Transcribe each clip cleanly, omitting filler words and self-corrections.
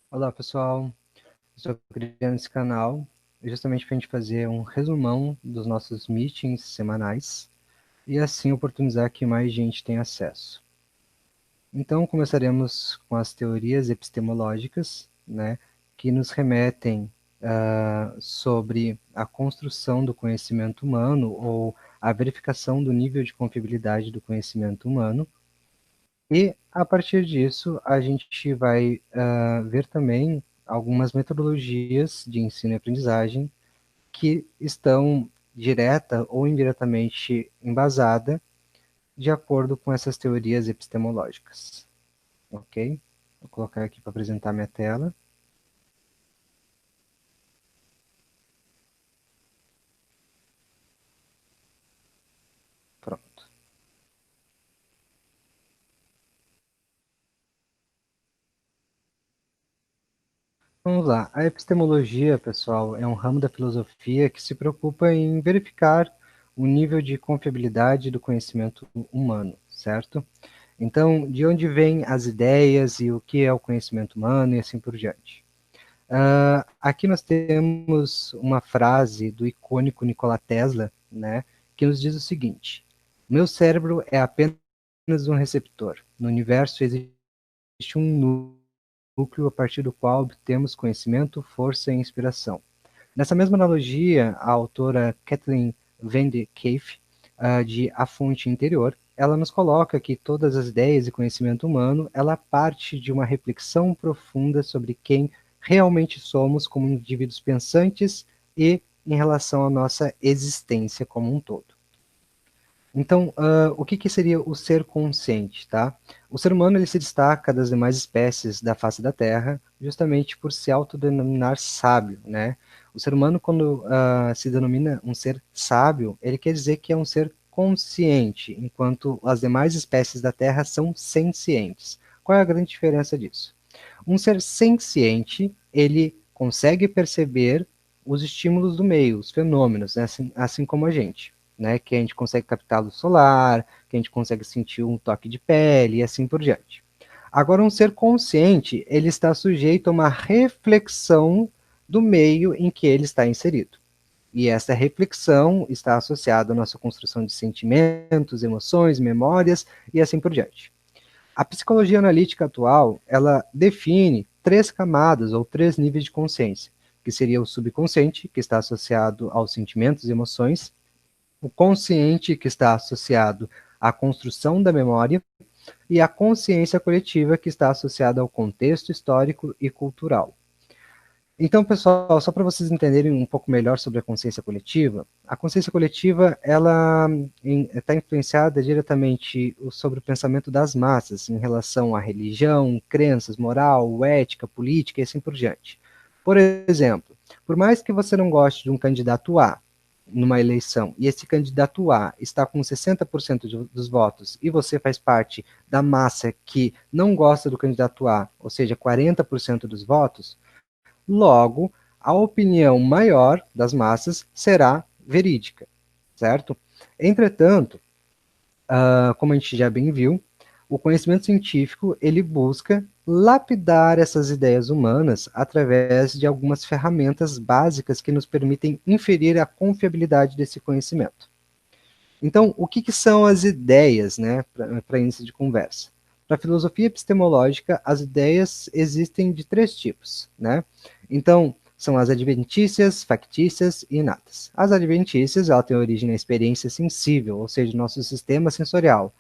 Olá, pessoal. Estou criando esse canal justamente para a gente fazer um resumão dos nossos meetings semanais e assim oportunizar que mais gente tenha acesso. Então, começaremos com as teorias epistemológicas, né, que nos remetem sobre a construção do conhecimento humano ou a verificação do nível de confiabilidade do conhecimento humano. E, a partir disso, a gente vai ver também algumas metodologias de ensino e aprendizagem que estão direta ou indiretamente embasada de acordo com essas teorias epistemológicas. Ok? Vou colocar aqui para apresentar minha tela. Pronto. Vamos lá. A epistemologia, pessoal, é um ramo da filosofia que se preocupa em verificar o nível de confiabilidade do conhecimento humano, certo? Então, de onde vêm as ideias e o que é o conhecimento humano e assim por diante. Aqui nós temos uma frase do icônico Nikola Tesla, né, que nos diz o seguinte: meu cérebro é apenas um receptor. No universo existe um núcleo a partir do qual obtemos conhecimento, força e inspiração. Nessa mesma analogia, a autora Kathleen Van de Cave, de A Fonte Interior, ela nos coloca que todas as ideias e conhecimento humano, ela parte de uma reflexão profunda sobre quem realmente somos como indivíduos pensantes e em relação à nossa existência como um todo. Então, o que seria o ser consciente, tá? O ser humano ele se destaca das demais espécies da face da Terra justamente por se autodenominar sábio, né? O ser humano, quando se denomina um ser sábio, ele quer dizer que é um ser consciente, enquanto as demais espécies da Terra são sencientes. Qual é a grande diferença disso? Um ser senciente, ele consegue perceber os estímulos do meio, os fenômenos, né? assim como a gente. Né, que a gente consegue captar luz solar, que a gente consegue sentir um toque de pele e assim por diante. Agora, um ser consciente, ele está sujeito a uma reflexão do meio em que ele está inserido. E essa reflexão está associada à nossa construção de sentimentos, emoções, memórias e assim por diante. A psicologia analítica atual, ela define três camadas ou três níveis de consciência, que seria o subconsciente, que está associado aos sentimentos e emoções, o consciente, que está associado à construção da memória, e a consciência coletiva, que está associada ao contexto histórico e cultural. Então, pessoal, só para vocês entenderem um pouco melhor sobre a consciência coletiva ela está influenciada diretamente sobre o pensamento das massas em relação à religião, crenças, moral, ética, política e assim por diante. Por exemplo, por mais que você não goste de um candidato A numa eleição e esse candidato A está com 60% dos votos e você faz parte da massa que não gosta do candidato A, ou seja, 40% dos votos, logo, a opinião maior das massas será verídica, certo? Entretanto, como a gente já bem viu, o conhecimento científico ele busca lapidar essas ideias humanas através de algumas ferramentas básicas que nos permitem inferir a confiabilidade desse conhecimento. Então, o que são as ideias, né, para início de conversa? Para a filosofia epistemológica, as ideias existem de três tipos, né? Então, são as adventícias, factícias e inatas. As adventícias, ela tem origem na experiência sensível, ou seja, nosso sistema sensorial,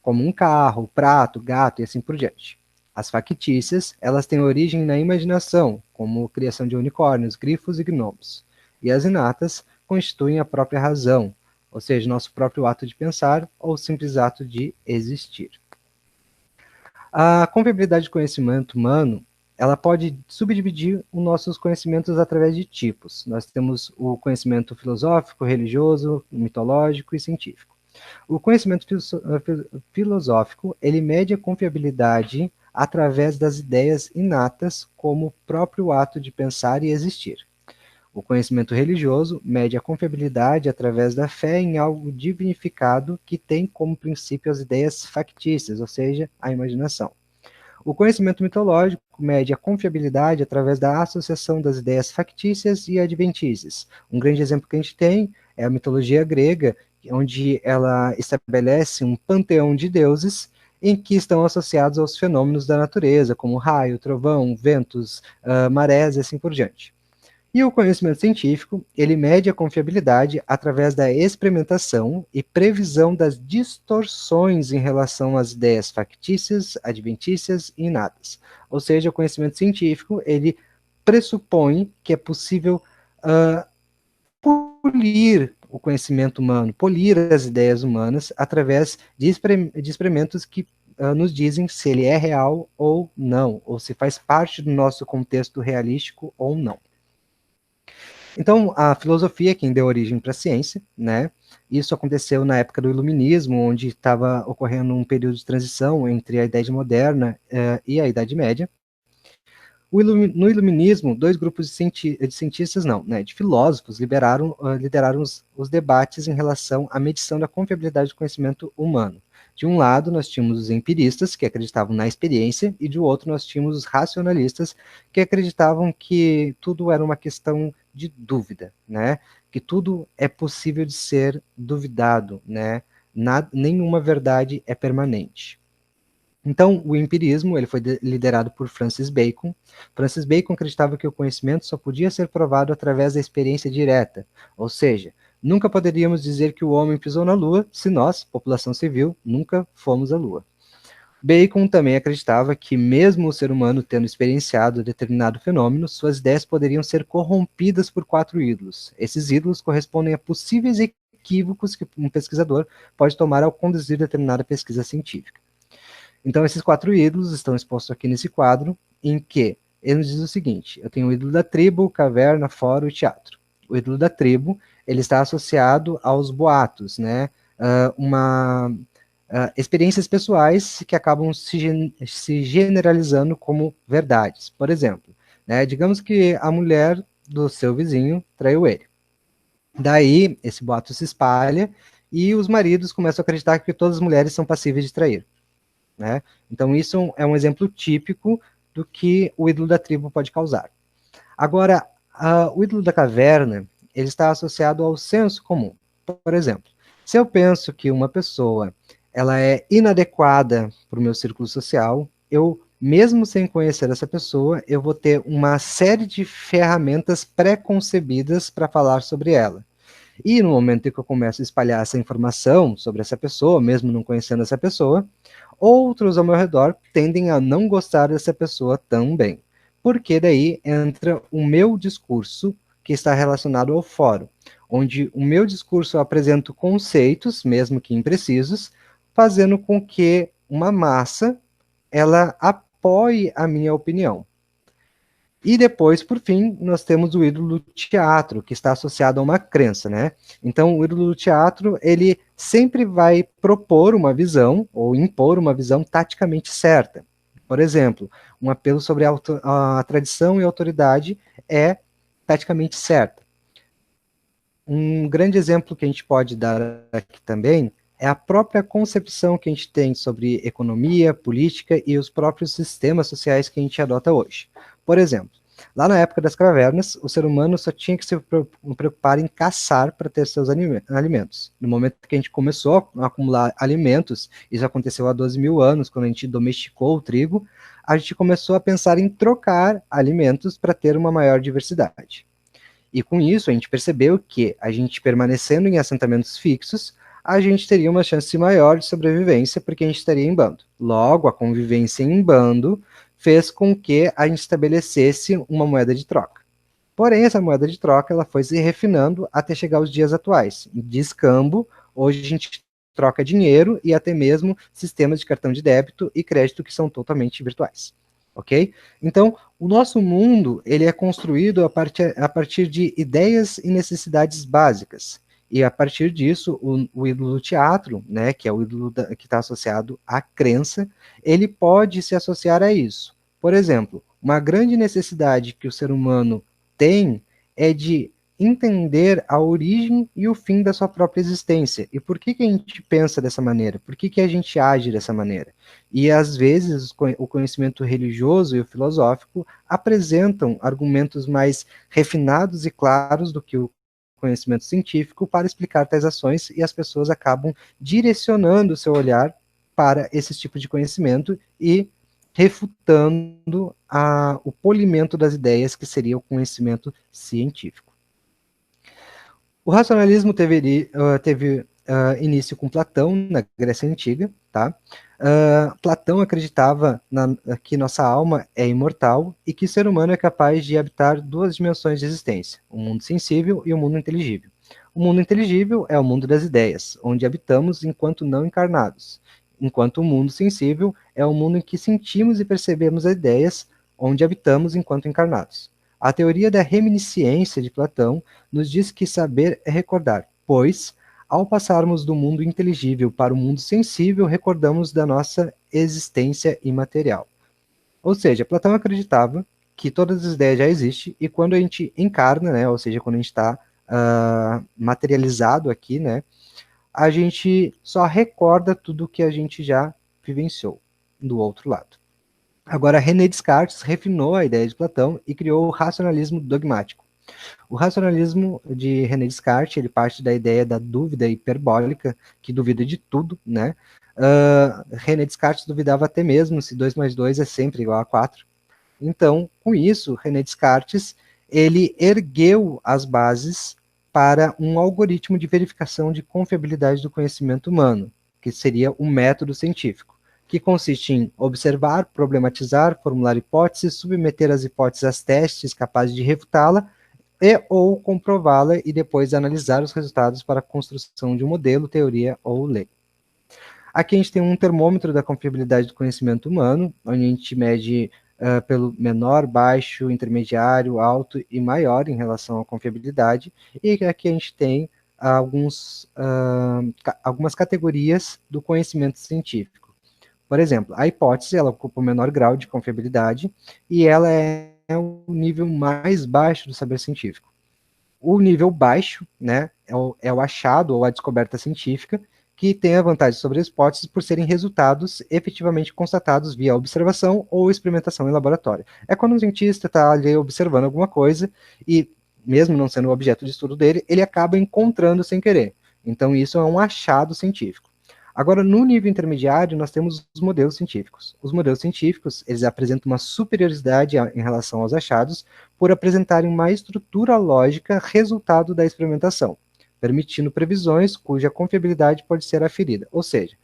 como um carro, prato, gato e assim por diante. As factícias, elas têm origem na imaginação, como a criação de unicórnios, grifos e gnomos. E as inatas constituem a própria razão, ou seja, nosso próprio ato de pensar ou simples ato de existir. A confiabilidade do conhecimento humano, ela pode subdividir os nossos conhecimentos através de tipos. Nós temos o conhecimento filosófico, religioso, mitológico e científico. O conhecimento filosófico, ele mede a confiabilidade através das ideias inatas, como o próprio ato de pensar e existir. O conhecimento religioso mede a confiabilidade através da fé em algo divinificado que tem como princípio as ideias factícias, ou seja, a imaginação. O conhecimento mitológico mede a confiabilidade através da associação das ideias factícias e adventícias. Um grande exemplo que a gente tem é a mitologia grega, onde ela estabelece um panteão de deuses em que estão associados aos fenômenos da natureza, como raio, trovão, ventos, marés e assim por diante. E o conhecimento científico, ele mede a confiabilidade através da experimentação e previsão das distorções em relação às ideias factícias, adventícias e inatas. Ou seja, o conhecimento científico, ele pressupõe que é possível polir o conhecimento humano, polir as ideias humanas através de experimentos que nos dizem se ele é real ou não, ou se faz parte do nosso contexto realístico ou não. Então, a filosofia é quem deu origem para a ciência, né? Isso aconteceu na época do Iluminismo, onde estava ocorrendo um período de transição entre a Idade Moderna e a Idade Média. No Iluminismo, dois grupos de cientistas, não, né, de filósofos, lideraram os debates em relação à medição da confiabilidade do conhecimento humano. De um lado, nós tínhamos os empiristas, que acreditavam na experiência, e de outro, nós tínhamos os racionalistas, que acreditavam que tudo era uma questão de dúvida, né? Que tudo é possível de ser duvidado, né? Nenhuma verdade é permanente. Então, o empirismo ele foi liderado por Francis Bacon. Francis Bacon acreditava que o conhecimento só podia ser provado através da experiência direta, ou seja, nunca poderíamos dizer que o homem pisou na Lua se nós, população civil, nunca fomos à Lua. Bacon também acreditava que, mesmo o ser humano tendo experienciado determinado fenômeno, suas ideias poderiam ser corrompidas por quatro ídolos. Esses ídolos correspondem a possíveis equívocos que um pesquisador pode tomar ao conduzir determinada pesquisa científica. Então, esses quatro ídolos estão expostos aqui nesse quadro, em que ele nos diz o seguinte: eu tenho o ídolo da tribo, caverna, fórum e teatro. O ídolo da tribo, ele está associado aos boatos, né? Experiências pessoais que acabam se generalizando como verdades. Por exemplo, né, digamos que a mulher do seu vizinho traiu ele. Daí, esse boato se espalha e os maridos começam a acreditar que todas as mulheres são passíveis de trair. Né? Então, isso é um exemplo típico do que o ídolo da tribo pode causar. Agora, o ídolo da caverna ele está associado ao senso comum. Por exemplo, se eu penso que uma pessoa ela é inadequada para o meu círculo social, eu, mesmo sem conhecer essa pessoa, eu vou ter uma série de ferramentas pré-concebidas para falar sobre ela. E no momento em que eu começo a espalhar essa informação sobre essa pessoa, mesmo não conhecendo essa pessoa, outros ao meu redor tendem a não gostar dessa pessoa também. Porque daí entra o meu discurso que está relacionado ao fórum, onde o meu discurso eu apresento conceitos, mesmo que imprecisos, fazendo com que uma massa ela apoie a minha opinião. E depois, por fim, nós temos o ídolo do teatro, que está associado a uma crença, né? Então, o ídolo do teatro, ele sempre vai propor uma visão, ou impor uma visão taticamente certa. Por exemplo, um apelo sobre a tradição e autoridade é taticamente certa. Um grande exemplo que a gente pode dar aqui também é a própria concepção que a gente tem sobre economia, política e os próprios sistemas sociais que a gente adota hoje. Por exemplo, lá na época das cavernas, o ser humano só tinha que se preocupar em caçar para ter seus alimentos. No momento que a gente começou a acumular alimentos, isso aconteceu há 12 mil anos, quando a gente domesticou o trigo, a gente começou a pensar em trocar alimentos para ter uma maior diversidade. E com isso, a gente percebeu que a gente permanecendo em assentamentos fixos, a gente teria uma chance maior de sobrevivência, porque a gente estaria em bando. Logo, a convivência em bando fez com que a gente estabelecesse uma moeda de troca. Porém, essa moeda de troca ela foi se refinando até chegar aos dias atuais. De escambo, hoje a gente troca dinheiro e até mesmo sistemas de cartão de débito e crédito que são totalmente virtuais. Ok? Então, o nosso mundo ele é construído a partir de ideias e necessidades básicas. E a partir disso, o ídolo do teatro, né, que é o ídolo que está associado à crença, ele pode se associar a isso. Por exemplo, uma grande necessidade que o ser humano tem é de entender a origem e o fim da sua própria existência. E por que a gente pensa dessa maneira? Por que a gente age dessa maneira? E às vezes o conhecimento religioso e o filosófico apresentam argumentos mais refinados e claros do que o conhecimento científico para explicar tais ações, e as pessoas acabam direcionando o seu olhar para esse tipo de conhecimento e refutando o polimento das ideias, que seria o conhecimento científico. O racionalismo teve início com Platão, na Grécia Antiga. Tá? Platão acreditava que nossa alma é imortal e que o ser humano é capaz de habitar duas dimensões de existência, o mundo sensível e o mundo inteligível. O mundo inteligível é o mundo das ideias, onde habitamos enquanto não encarnados, enquanto o mundo sensível é o mundo em que sentimos e percebemos as ideias, onde habitamos enquanto encarnados. A teoria da reminiscência de Platão nos diz que saber é recordar, pois, ao passarmos do mundo inteligível para o mundo sensível, recordamos da nossa existência imaterial. Ou seja, Platão acreditava que todas as ideias já existem, e quando a gente encarna, né, ou seja, quando a gente está materializado aqui, né, a gente só recorda tudo que a gente já vivenciou do outro lado. Agora, René Descartes refinou a ideia de Platão e criou o racionalismo dogmático. O racionalismo de René Descartes, ele parte da ideia da dúvida hiperbólica, que duvida de tudo, né? René Descartes duvidava até mesmo se 2 mais 2 é sempre igual a 4. Então, com isso, René Descartes, ele ergueu as bases para um algoritmo de verificação de confiabilidade do conhecimento humano, que seria o método científico, que consiste em observar, problematizar, formular hipóteses, submeter as hipóteses a testes capazes de refutá-la e ou comprová-la, e depois analisar os resultados para a construção de um modelo, teoria ou lei. Aqui a gente tem um termômetro da confiabilidade do conhecimento humano, onde a gente mede pelo menor, baixo, intermediário, alto e maior em relação à confiabilidade, e aqui a gente tem algumas categorias do conhecimento científico. Por exemplo, a hipótese, ela ocupa o menor grau de confiabilidade e ela é o nível mais baixo do saber científico. O nível baixo, né, é o achado ou a descoberta científica, que tem a vantagem sobre as hipóteses por serem resultados efetivamente constatados via observação ou experimentação em laboratório. É quando um cientista está ali observando alguma coisa e, mesmo não sendo o objeto de estudo dele, ele acaba encontrando sem querer. Então, isso é um achado científico. Agora, no nível intermediário, nós temos os modelos científicos. Os modelos científicos, eles apresentam uma superioridade em relação aos achados por apresentarem uma estrutura lógica resultado da experimentação, permitindo previsões cuja confiabilidade pode ser aferida. Ou seja,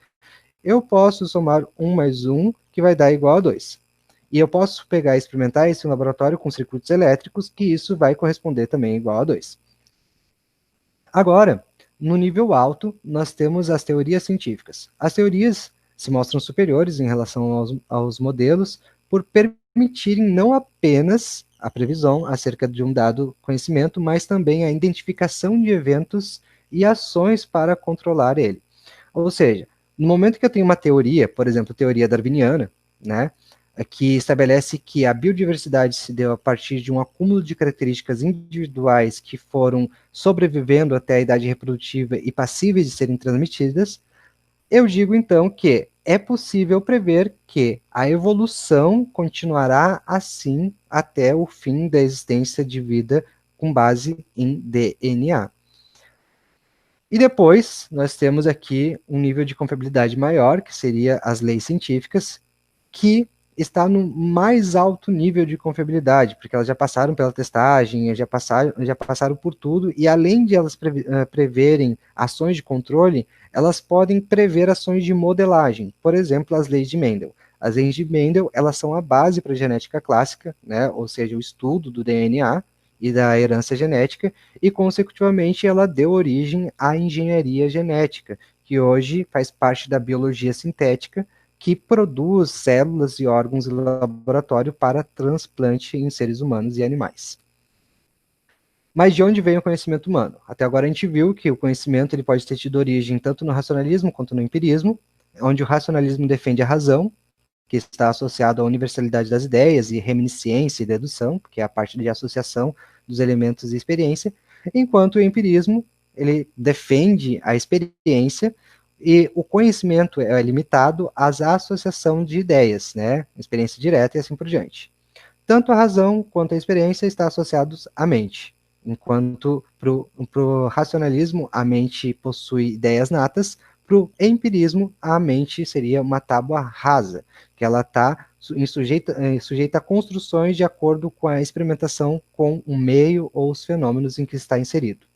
eu posso somar 1 mais 1, que vai dar igual a 2. E eu posso pegar e experimentar isso em laboratório com circuitos elétricos, que isso vai corresponder também igual a 2. Agora, no nível alto, nós temos as teorias científicas. As teorias se mostram superiores em relação aos modelos por permitirem não apenas a previsão acerca de um dado conhecimento, mas também a identificação de eventos e ações para controlar ele. Ou seja, no momento que eu tenho uma teoria, por exemplo, teoria darwiniana, né, que estabelece que a biodiversidade se deu a partir de um acúmulo de características individuais que foram sobrevivendo até a idade reprodutiva e passíveis de serem transmitidas, eu digo então que é possível prever que a evolução continuará assim até o fim da existência de vida com base em DNA. E depois, nós temos aqui um nível de confiabilidade maior, que seria as leis científicas, que está no mais alto nível de confiabilidade, porque elas já passaram pela testagem, já passaram por tudo, e além de elas preverem ações de controle, elas podem prever ações de modelagem, por exemplo, as leis de Mendel. As leis de Mendel, elas são a base para a genética clássica, né, ou seja, o estudo do DNA e da herança genética, e consecutivamente ela deu origem à engenharia genética, que hoje faz parte da biologia sintética, que produz células e órgãos em laboratório para transplante em seres humanos e animais. Mas de onde vem o conhecimento humano? Até agora a gente viu que o conhecimento ele pode ter tido origem tanto no racionalismo quanto no empirismo, onde o racionalismo defende a razão, que está associado à universalidade das ideias e reminiscência e dedução, que é a parte de associação dos elementos e experiência, enquanto o empirismo ele defende a experiência e o conhecimento é limitado às associação de ideias, né? Experiência direta e assim por diante. Tanto a razão quanto a experiência estão associados à mente, enquanto para o racionalismo a mente possui ideias natas, para o empirismo a mente seria uma tábua rasa, que ela está sujeita a construções de acordo com a experimentação com o meio ou os fenômenos em que está inserido.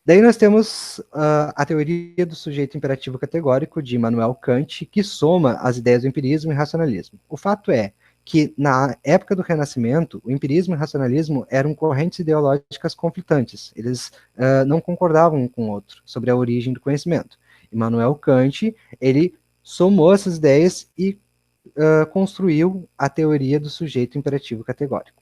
Daí nós temos a teoria do sujeito imperativo categórico de Immanuel Kant, que soma as ideias do empirismo e racionalismo. O fato é que, na época do Renascimento, o empirismo e o racionalismo eram correntes ideológicas conflitantes. Eles não concordavam um com o outro sobre a origem do conhecimento. Immanuel Kant, ele somou essas ideias e construiu a teoria do sujeito imperativo categórico.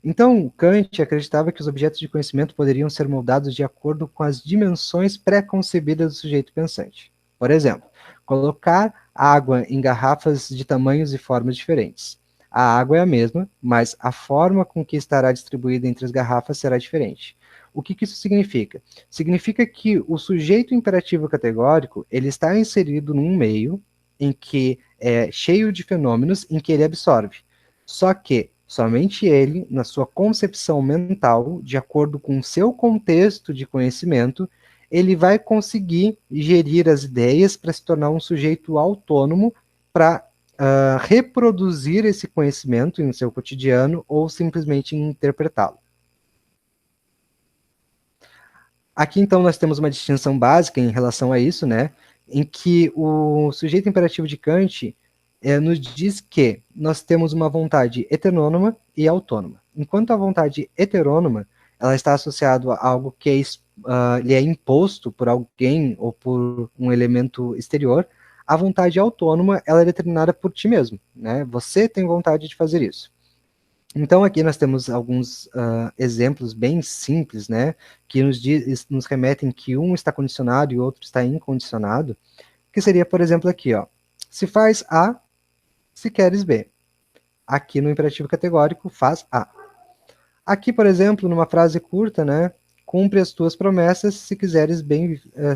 Então, Kant acreditava que os objetos de conhecimento poderiam ser moldados de acordo com as dimensões pré-concebidas do sujeito pensante. Por exemplo, colocar água em garrafas de tamanhos e formas diferentes. A água é a mesma, mas a forma com que estará distribuída entre as garrafas será diferente. O que isso significa? Significa que o sujeito imperativo categórico ele está inserido num meio em que é cheio de fenômenos em que ele absorve. Só que somente ele, na sua concepção mental, de acordo com o seu contexto de conhecimento, ele vai conseguir gerir as ideias para se tornar um sujeito autônomo para reproduzir esse conhecimento em seu cotidiano ou simplesmente interpretá-lo. Aqui, então, nós temos uma distinção básica em relação a isso, né? Em que o sujeito imperativo de Kant nos diz que nós temos uma vontade heterônoma e autônoma. Enquanto a vontade heterônoma ela está associada a algo que lhe é imposto por alguém ou por um elemento exterior, a vontade autônoma ela é determinada por ti mesmo, né? Você tem vontade de fazer isso. Então aqui nós temos alguns exemplos bem simples, né, que nos remetem que um está condicionado e o outro está incondicionado, que seria, por exemplo, aqui, ó, se faz A, se queres B. Aqui no imperativo categórico, faz A. Aqui, por exemplo, numa frase curta, né, cumpre as tuas promessas se quiseres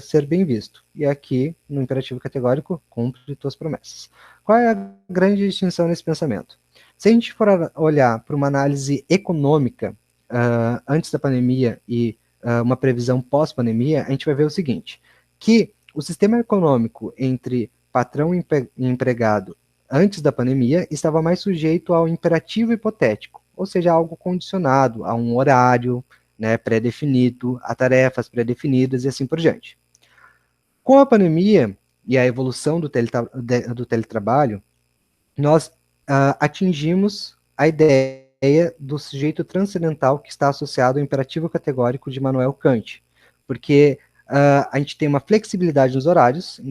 ser bem visto. E aqui, no imperativo categórico, cumpre tuas promessas. Qual é a grande distinção nesse pensamento? Se a gente for olhar para uma análise econômica antes da pandemia e uma previsão pós-pandemia, a gente vai ver o seguinte, que o sistema econômico entre patrão e empregado antes da pandemia estava mais sujeito ao imperativo hipotético, ou seja, algo condicionado a um horário, né, pré-definido, a tarefas pré-definidas e assim por diante. Com a pandemia e a evolução do teletrabalho, nós atingimos a ideia do sujeito transcendental que está associado ao imperativo categórico de Immanuel Kant, porque a gente tem uma flexibilidade nos horários,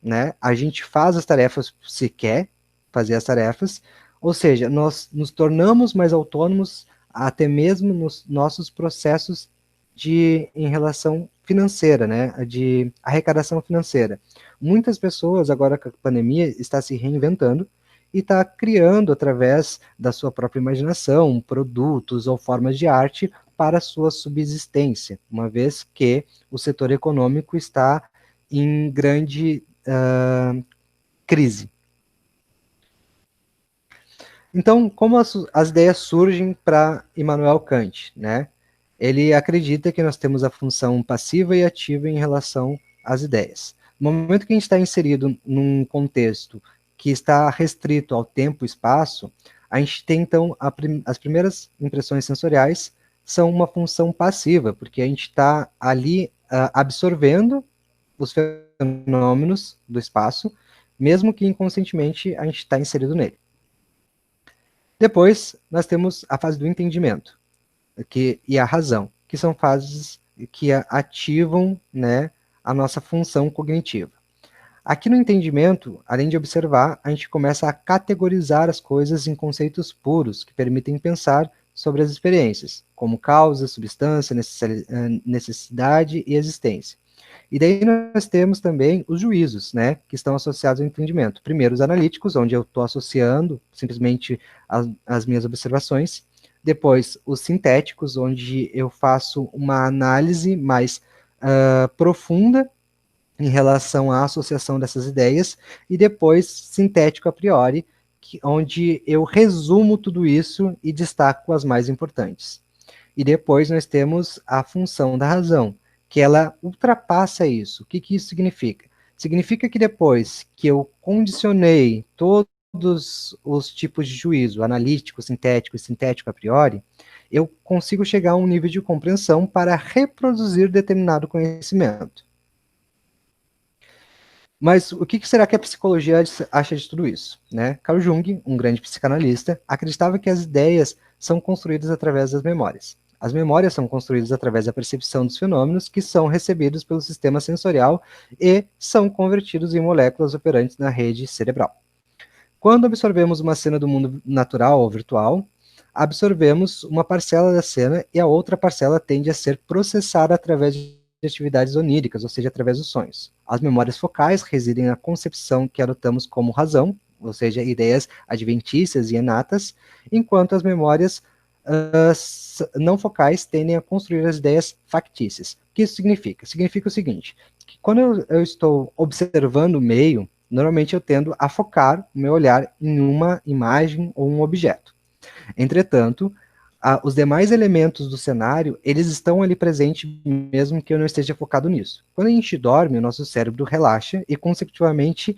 né? A gente faz as tarefas se quer fazer as tarefas, ou seja, nós nos tornamos mais autônomos até mesmo nos nossos processos em relação financeira, né, de arrecadação financeira. Muitas pessoas, agora com a pandemia, estão se reinventando e está criando, através da sua própria imaginação, produtos ou formas de arte para a sua subsistência, uma vez que o setor econômico está em grande crise. Então, como as ideias surgem para Immanuel Kant, né? Ele acredita que nós temos a função passiva e ativa em relação às ideias. No momento que a gente está inserido num contexto que está restrito ao tempo e espaço, a gente tem, então, as primeiras impressões sensoriais são uma função passiva, porque a gente está ali absorvendo os fenômenos do espaço, mesmo que inconscientemente a gente está inserido nele. Depois, nós temos a fase do entendimento e a razão, que são fases que ativam, né, a nossa função cognitiva. Aqui no entendimento, além de observar, a gente começa a categorizar as coisas em conceitos puros que permitem pensar sobre as experiências, como causa, substância, necessidade e existência. E daí nós temos também os juízos, né, que estão associados ao entendimento. Primeiro, os analíticos, onde eu estou associando simplesmente as minhas observações. Depois, os sintéticos, onde eu faço uma análise mais profunda em relação à associação dessas ideias, e depois sintético a priori, onde eu resumo tudo isso e destaco as mais importantes. E depois nós temos a função da razão, que ela ultrapassa isso. O que, que isso significa? Significa que depois que eu condicionei todos os tipos de juízo, analítico, sintético e sintético a priori, eu consigo chegar a um nível de compreensão para reproduzir determinado conhecimento. Mas o que será que a psicologia acha de tudo isso? Né? Carl Jung, um grande psicanalista, acreditava que as ideias são construídas através das memórias. As memórias são construídas através da percepção dos fenômenos que são recebidos pelo sistema sensorial e são convertidos em moléculas operantes na rede cerebral. Quando absorvemos uma cena do mundo natural ou virtual, absorvemos uma parcela da cena e a outra parcela tende a ser processada através de atividades oníricas, ou seja, através dos sonhos. As memórias focais residem na concepção que adotamos como razão, ou seja, ideias adventícias e inatas, enquanto as memórias não focais tendem a construir as ideias factícias. O que isso significa? Significa o seguinte, que quando eu estou observando o meio, normalmente eu tendo a focar o meu olhar em uma imagem ou um objeto. Entretanto, os demais elementos do cenário, eles estão ali presentes mesmo que eu não esteja focado nisso. Quando a gente dorme, o nosso cérebro relaxa e, consecutivamente,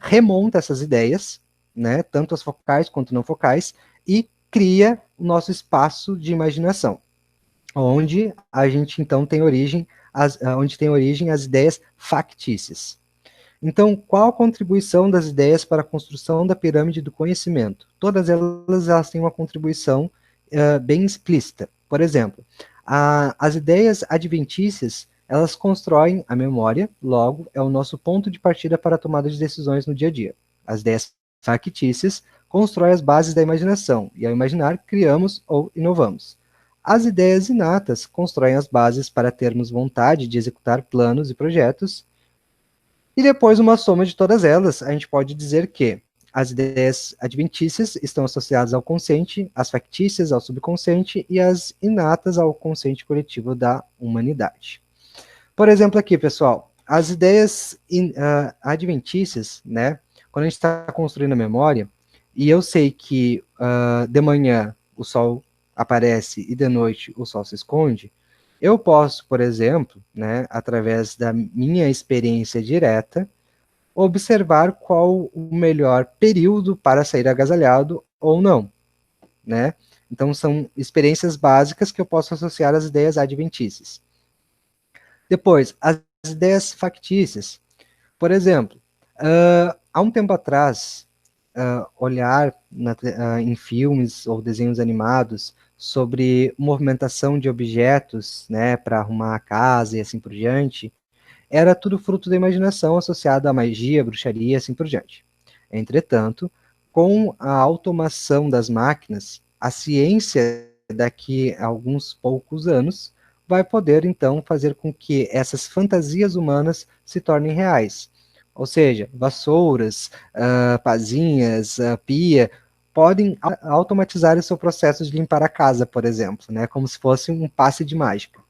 remonta essas ideias, né, tanto as focais quanto não focais, e cria o nosso espaço de imaginação, onde a gente, então, tem origem as ideias factícias. Então, qual a contribuição das ideias para a construção da pirâmide do conhecimento? Todas elas têm uma contribuição bem explícita. Por exemplo, as ideias adventícias, elas constroem a memória, logo, é o nosso ponto de partida para a tomada de decisões no dia a dia. As ideias factícias constroem as bases da imaginação, e ao imaginar, criamos ou inovamos. As ideias inatas constroem as bases para termos vontade de executar planos e projetos, e depois, uma soma de todas elas, a gente pode dizer que as ideias adventícias estão associadas ao consciente, as factícias ao subconsciente e as inatas ao consciente coletivo da humanidade. Por exemplo, aqui, pessoal, as ideias adventícias, né? Quando a gente está construindo a memória, e eu sei que de manhã o sol aparece e de noite o sol se esconde, eu posso, por exemplo, né, através da minha experiência direta, observar qual o melhor período para sair agasalhado ou não, né? Então são experiências básicas que eu posso associar às ideias adventícias. Depois, as ideias factícias. Por exemplo, há um tempo atrás, olhar em filmes ou desenhos animados sobre movimentação de objetos, né, para arrumar a casa e assim por diante, era tudo fruto da imaginação associada à magia, bruxaria e assim por diante. Entretanto, com a automação das máquinas, a ciência daqui a alguns poucos anos vai poder então fazer com que essas fantasias humanas se tornem reais. Ou seja, vassouras, pazinhas, pia, podem automatizar o seu processo de limpar a casa, por exemplo, né, como se fosse um passe de mágica.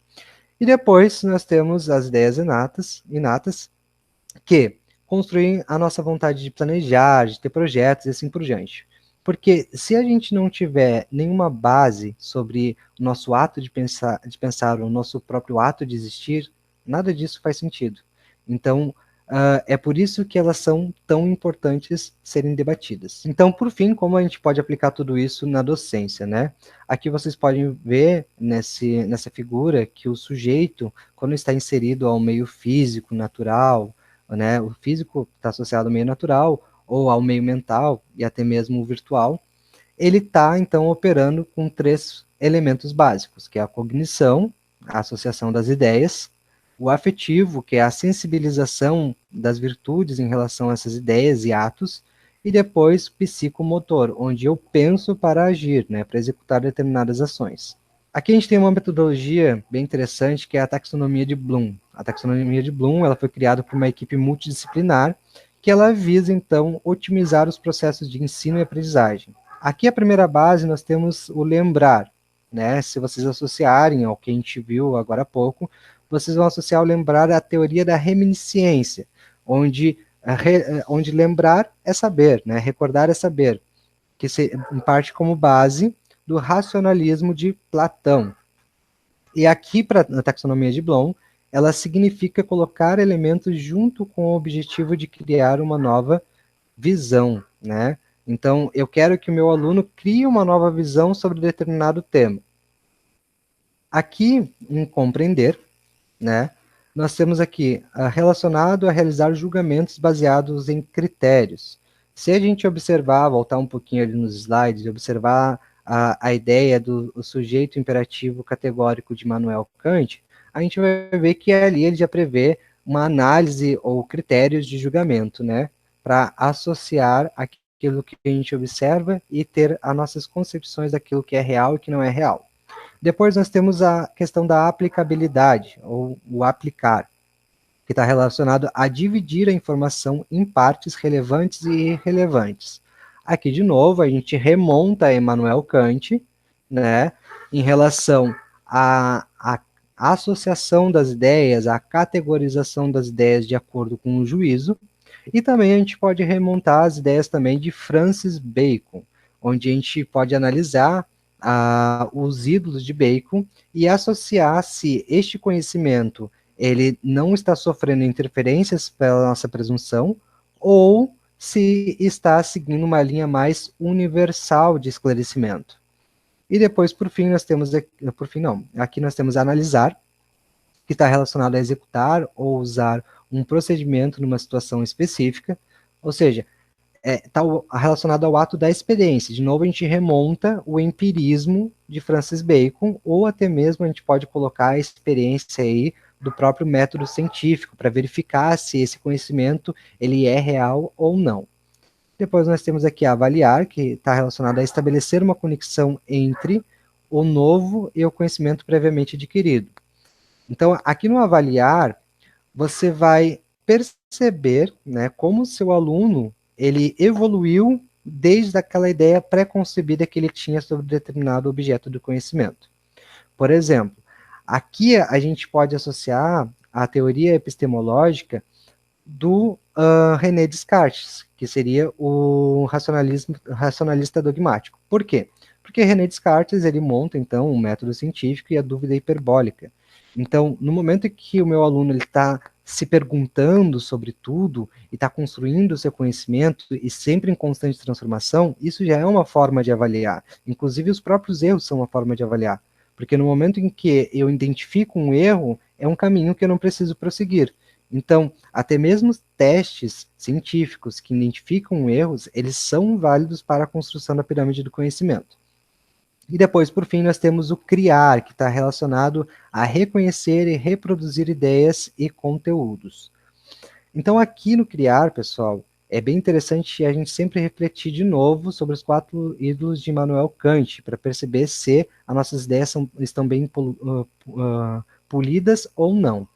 E depois nós temos as ideias inatas, que construem a nossa vontade de planejar, de ter projetos e assim por diante. Porque se a gente não tiver nenhuma base sobre o nosso ato de pensar, o nosso próprio ato de existir, nada disso faz sentido. Então, é por isso que elas são tão importantes serem debatidas. Então, por fim, como a gente pode aplicar tudo isso na docência, né? Aqui vocês podem ver nessa figura que o sujeito, quando está inserido ao meio físico, natural, né? O físico está associado ao meio natural ou ao meio mental e até mesmo o virtual. Ele está, então, operando com 3 elementos básicos, que é a cognição, a associação das ideias, o afetivo, que é a sensibilização das virtudes em relação a essas ideias e atos, e depois psicomotor, onde eu penso para agir, né, para executar determinadas ações. Aqui a gente tem uma metodologia bem interessante, que é a taxonomia de Bloom. A taxonomia de Bloom, ela foi criada por uma equipe multidisciplinar, que ela visa, então, otimizar os processos de ensino e aprendizagem. Aqui a primeira base nós temos o lembrar, né? Se vocês associarem ao que a gente viu agora há pouco, vocês vão associar o lembrar à teoria da reminiscência, onde lembrar é saber, né? Recordar é saber, que se parte como base do racionalismo de Platão. E aqui, para a taxonomia de Bloom, ela significa colocar elementos junto com o objetivo de criar uma nova visão, né? Então, eu quero que o meu aluno crie uma nova visão sobre determinado tema. Aqui, em compreender, né, nós temos aqui relacionado a realizar julgamentos baseados em critérios. Se a gente observar, voltar um pouquinho ali nos slides, observar a ideia do sujeito imperativo categórico de Immanuel Kant, a gente vai ver que ali ele já prevê uma análise ou critérios de julgamento, né, para associar aquilo que a gente observa e ter as nossas concepções daquilo que é real e que não é real. Depois nós temos a questão da aplicabilidade, ou o aplicar, que está relacionado a dividir a informação em partes relevantes e irrelevantes. Aqui, de novo, a gente remonta a Immanuel Kant, né, em relação à associação das ideias, à categorização das ideias de acordo com o juízo, e também a gente pode remontar as ideias também de Francis Bacon, onde a gente pode analisar os ídolos de Bacon e associar se este conhecimento ele não está sofrendo interferências pela nossa presunção ou se está seguindo uma linha mais universal de esclarecimento. E depois, por fim, nós temos aqui nós temos analisar, que está relacionado a executar ou usar um procedimento numa situação específica, ou seja, está relacionado ao ato da experiência. De novo, a gente remonta o empirismo de Francis Bacon, ou até mesmo a gente pode colocar a experiência aí do próprio método científico, para verificar se esse conhecimento ele é real ou não. Depois nós temos aqui a avaliar, que está relacionado a estabelecer uma conexão entre o novo e o conhecimento previamente adquirido. Então, aqui no avaliar, você vai perceber, né, como o seu aluno ele evoluiu desde aquela ideia pré-concebida que ele tinha sobre determinado objeto do conhecimento. Por exemplo, aqui a gente pode associar a teoria epistemológica do René Descartes, que seria o racionalista dogmático. Por quê? Porque René Descartes ele monta então um método científico e a dúvida hiperbólica. Então, no momento em que o meu aluno está se perguntando sobre tudo e está construindo o seu conhecimento e sempre em constante transformação, isso já é uma forma de avaliar. Inclusive, os próprios erros são uma forma de avaliar. Porque no momento em que eu identifico um erro, é um caminho que eu não preciso prosseguir. Então, até mesmo testes científicos que identificam erros, eles são válidos para a construção da pirâmide do conhecimento. E depois, por fim, nós temos o criar, que está relacionado a reconhecer e reproduzir ideias e conteúdos. Então, aqui no criar, pessoal, é bem interessante a gente sempre refletir de novo sobre os 4 ídolos de Immanuel Kant, para perceber se as nossas ideias estão bem polidas ou não.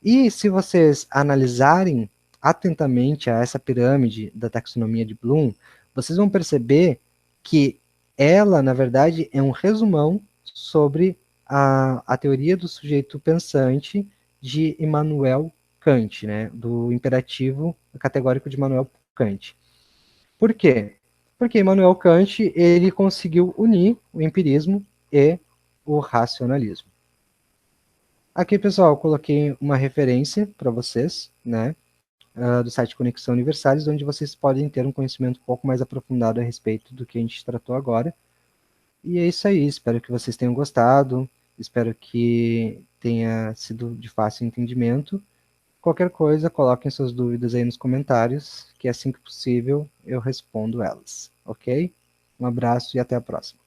E se vocês analisarem atentamente a essa pirâmide da taxonomia de Bloom, vocês vão perceber que ela, na verdade, é um resumão sobre a teoria do sujeito pensante de Immanuel Kant, né, do imperativo categórico de Immanuel Kant. Por quê? Porque Immanuel Kant ele conseguiu unir o empirismo e o racionalismo. Aqui, pessoal, eu coloquei uma referência para vocês, né, do site Conexão Universalis, onde vocês podem ter um conhecimento um pouco mais aprofundado a respeito do que a gente tratou agora. E é isso aí, espero que vocês tenham gostado, espero que tenha sido de fácil entendimento. Qualquer coisa, coloquem suas dúvidas aí nos comentários, que assim que possível eu respondo elas, ok? Um abraço e até a próxima.